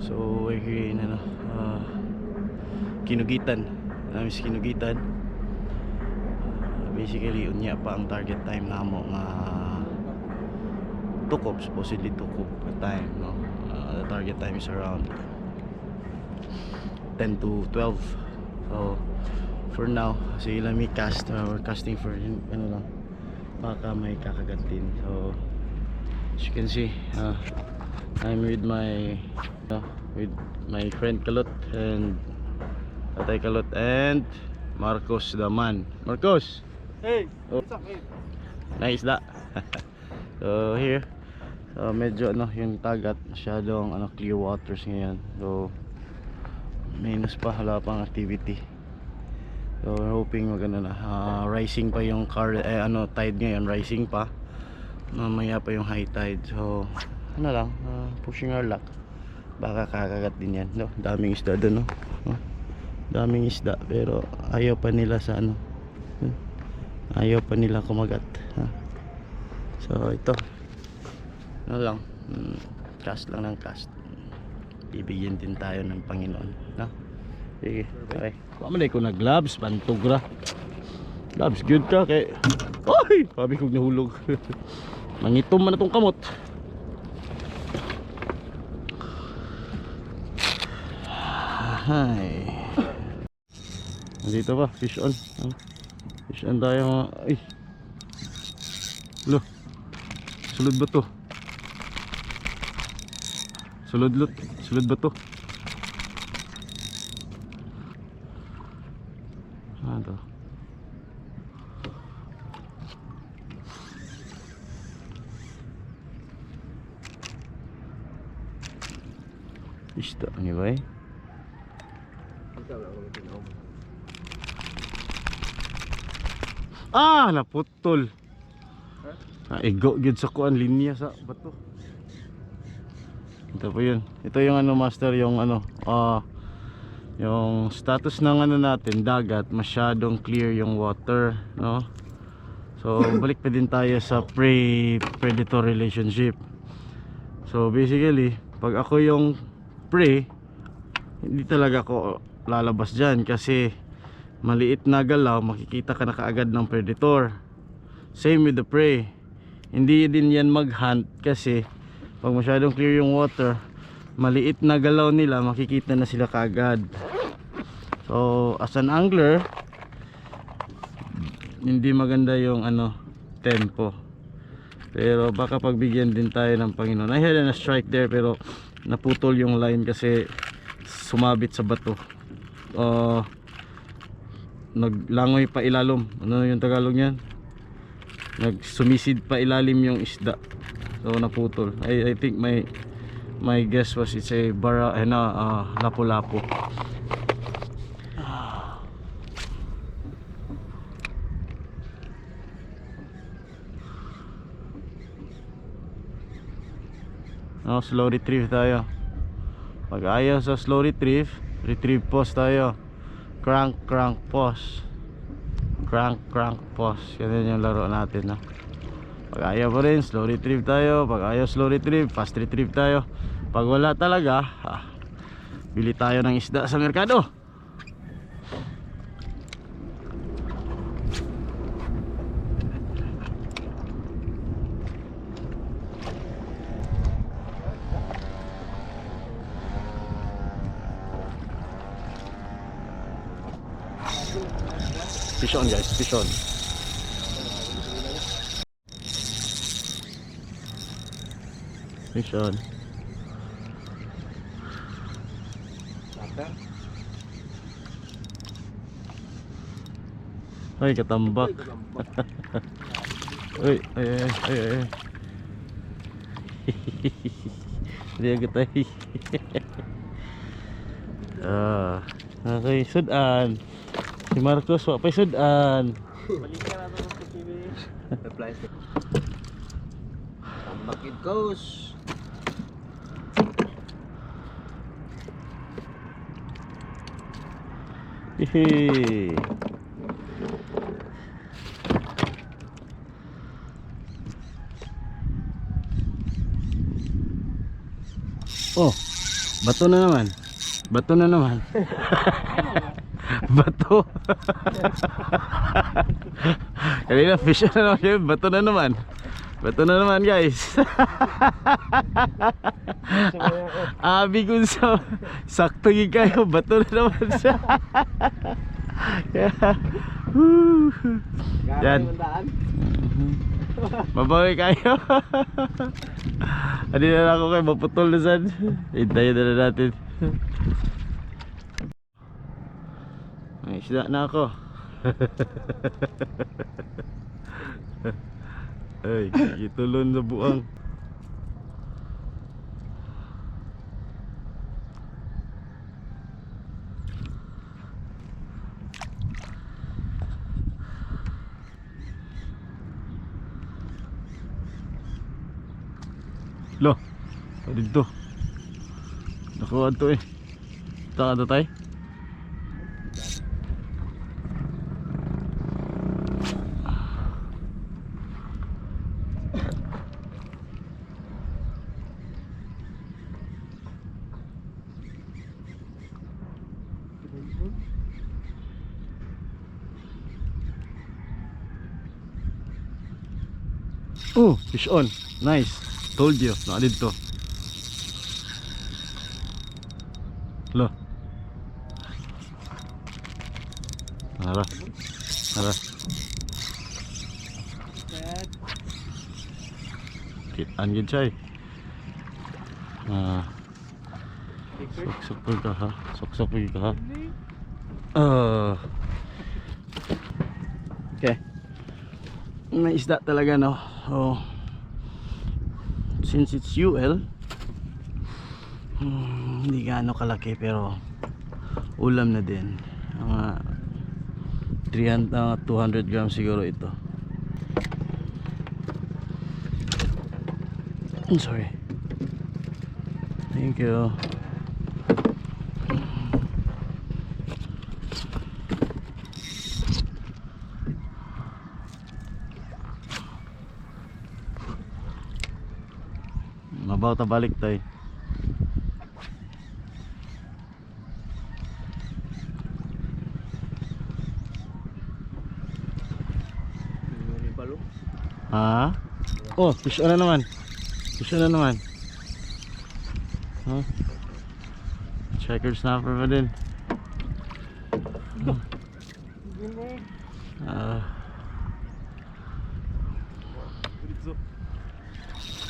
So we're here in Kinugitan. Namis Kinugitan. Basically unya pa ang target time namo nga tukob, supposedly tukob the time, no? The target time is around 10 to 12. So for now, sige lang may cast, we're casting for ano lang, baka may kakagat din. So as you can see, I'm with my friend Kalot and Tatay Kalot and Marcos the man. Marcos! Hey! Oh. What's up, hey? Nice da. So here, so medyo yung tagat masyadong clear waters ngayon. So minus pa, wala pang activity. So we're hoping maganda na rising pa yung tide ngayon, rising pa. Mamaya pa yung high tide. So pushing our luck. Baka kakagat din yan, no? Daming isda doon, no? Daming isda, pero ayaw pa nila sa ayaw pa nila kumagat, ha? So ito cast lang ng cast. Bibigyan din tayo ng Panginoon, no? Sige, okay. Pamalay ko na gloves, bantugra. Gloves, good ka kay. Ay, sabi kong nahulog. Mangitom man na tong kamot. Hi. Nandito pa, fish on. Fish on tayo mga. Ay. Lo. Sulod ba to? Sulod ba to? Ano? Isda ni ba eh? Naputol. Igo gid sa kuan linya sa bato. Ito po yun. Ito yung master, yung yung status ng natin, dagat, masyadong clear yung water, no? So balik pa din tayo sa prey-predator relationship. So basically, pag ako yung prey, hindi talaga ako lalabas dyan kasi maliit na galaw, makikita ka na kaagad ng predator. Same with the prey. Hindi din yan mag-hunt kasi pag masyadong clear yung water, maliit na galaw nila, makikita na sila kaagad. So as an angler, hindi maganda yung tempo. Pero baka pagbigyan din tayo ng Panginoon. I had a strike there pero naputol yung line kasi sumabit sa bato. Naglangoy pa ilalim. Ano yung Tagalog niyan? Nagsumisid pa ilalim yung isda. So naputol. I think my guess was it's a lapu-lapu. Slow retrieve tayo. Pag ayaw sa slow retrieve pause tayo. Crank pause. Crank pause. Ganyan yung laro natin, no? Pag ayaw pa rin, slow retrieve tayo. Pag ayaw slow retrieve, fast retrieve tayo. Pag wala talaga, bili tayo ng isda sa merkado. Fish on guys, fish on. Fish on. Ay, katambak. Uy, ay. Hindi agad tayo. Okay, sudan. Si Marcos, wak pa'y sudan. Balikan natin ng TV. Reply. Tambak it goes. Hehe. Oh, Bato na naman. Bato na naman. Bato. Kanina fish na naman yun. Bato na naman. Bato na naman guys. Abi kung sa sakto yung kayo. Bato na naman siya. Yan. Mabawi kayo. Adi na ako kayo. Maputol na saan. Hintayin na natin. May isda na ako. Ay, itulon sa buang. Lo, dito. Nakuha to eh. Taka tayo. Oh, fish on. Nice. Told you. Naalid to. Lo. Ara. Ara. Kitaan gid siya eh. Sok-sok ka ha. Sok-sok ka ha. Okay. May isda talaga no. So, since it's UL, hindi gaano kalaki pero ulam na din. Mga 200 grams siguro ito. I'm sorry. Thank you. Mabaw ta balik tayo. Ha? Oh, fish on na naman. Fish on na naman. Huh? Checkered snapper pa din.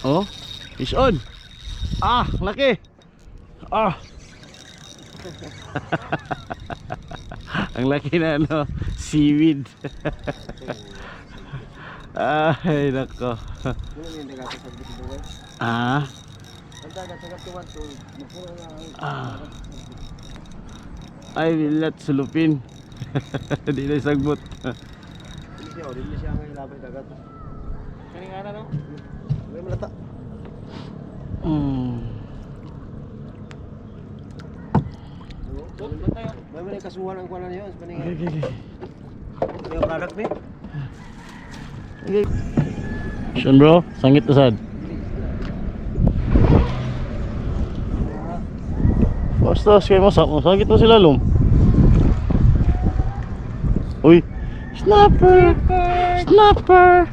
Oh, fish on. Ah, laki. Ah. Ang laki na ano, seaweed. Ay, nako. Ah. Ay, nilat sulupin. Hindi na sagbot. Hindi siya ang ilabay dagat. Kaning ana no? May malata. May mga kasuhan ang kuwanan niyo, paningan. Okay. Yung product ni. Okay. Sean bro, sangit usad. Basta kayo masakit na sila lum. Uy, snapper! Snapper!